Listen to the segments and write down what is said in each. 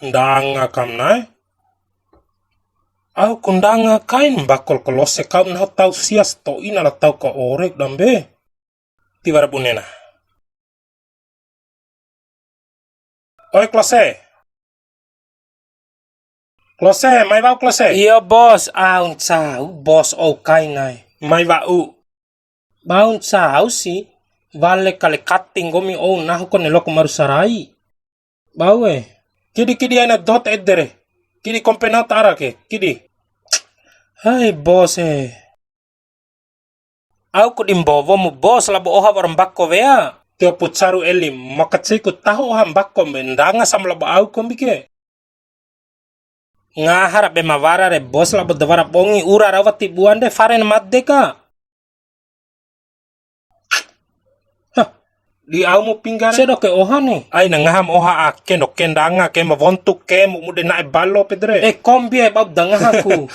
Ndanga kam nai. Au kundanga kain bakol kolose kau nah tau sias to ina la tau ka orek dambe. Tiwara bunena. Oi klose. Klose, mai bau klose. Iya bos, aun sau bos o kainai. Mai bau. Baun sau si vale kale kating gomi o nah ko nelok maru sarai. Bau Kidi ana dot edere. Kidi kompenat arake. Kidi. Hai bos Au ko dimbovo mu bos labo oha warang bakko vea. Tio putsaru elim makatsiku tahu oha bakko mendanga sam labo au kombike. Ngahara be mawara re bos labo dawara bongi ura rawati buande faren maddeka. Di au mo pinggara. Sedo ke oha ni. Ai na ngaham oha ake no kendanga ke mavontuk ke mu mude na ballo pedre. Kombi bab dangahaku.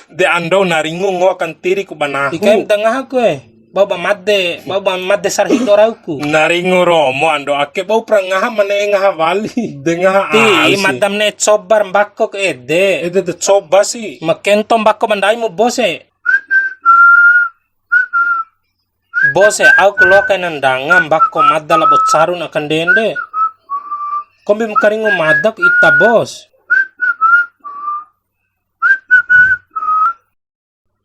De ando naringu ngo kan tiri ku banahu. Ikem dangahaku baba madde sarhido rauku. Naringu romo ando ake bau prangaha mane ngaha vali. De ngaha Ti madam ne cobar mbakko ke ede. Ede de coba si. Makento mbakko mandai mu bose. Bose au kuloka nandanga mbakko madda labo sarun akan dende. Kombi mkaringu madak ita bos.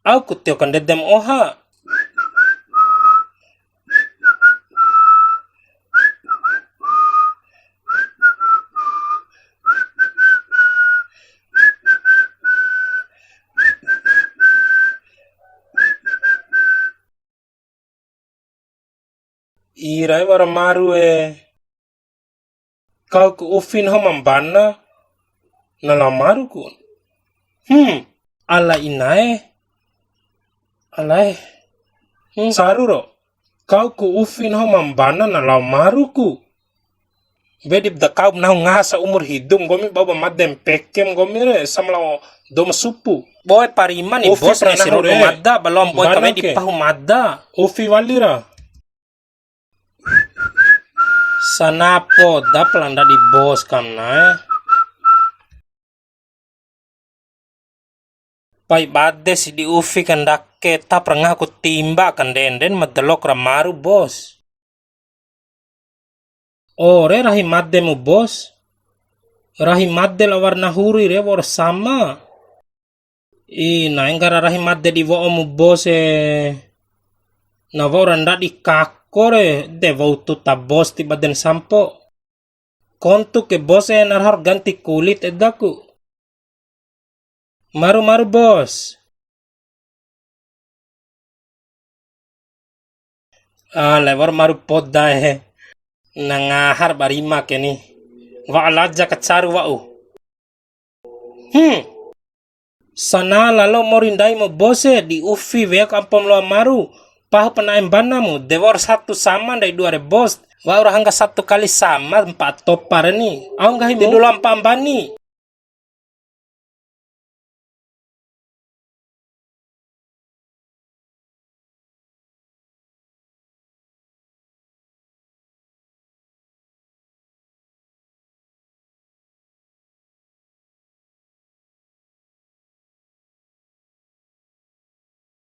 Au kutio kan dedem oha. Irai wara maru kau ku ufin ho mambana nala maru kun. Ala inae. Alai. Saruro kau ku ufin ho mambana nala maru ku. Bedip da kau nahu ngasa umur hidung gomi baba madem pekem gomi re samla doma supu. Boy parima ni bos na siro madda balom boy kami di pahu madda. Ufi walira. Sanapo dapelanda di bos kamna. Pai bade si di ufi kandak kita pernah aku timba kan denden madelok ramaru bos. Ore rahim madde mu bos. Rahim madde la warna huri re war sama. Ina enggara rahim madde di wo mu bos na voranda di kakore de voutu ta bos ti baden sampo. Kontu ke bos narhar ganti kulit edaku. Maru bos. Lewar maru poda nangahar barima keni. Wa alaja kacaru wa'u. Sana lalo morindai mo bose di ufi vea kampom lo maru. Pahu penaim banamu devor satu sama dari dua bos. Wa ora hangga satu kali sama 4 topar ni. Au ngah hindi dulu ampambani.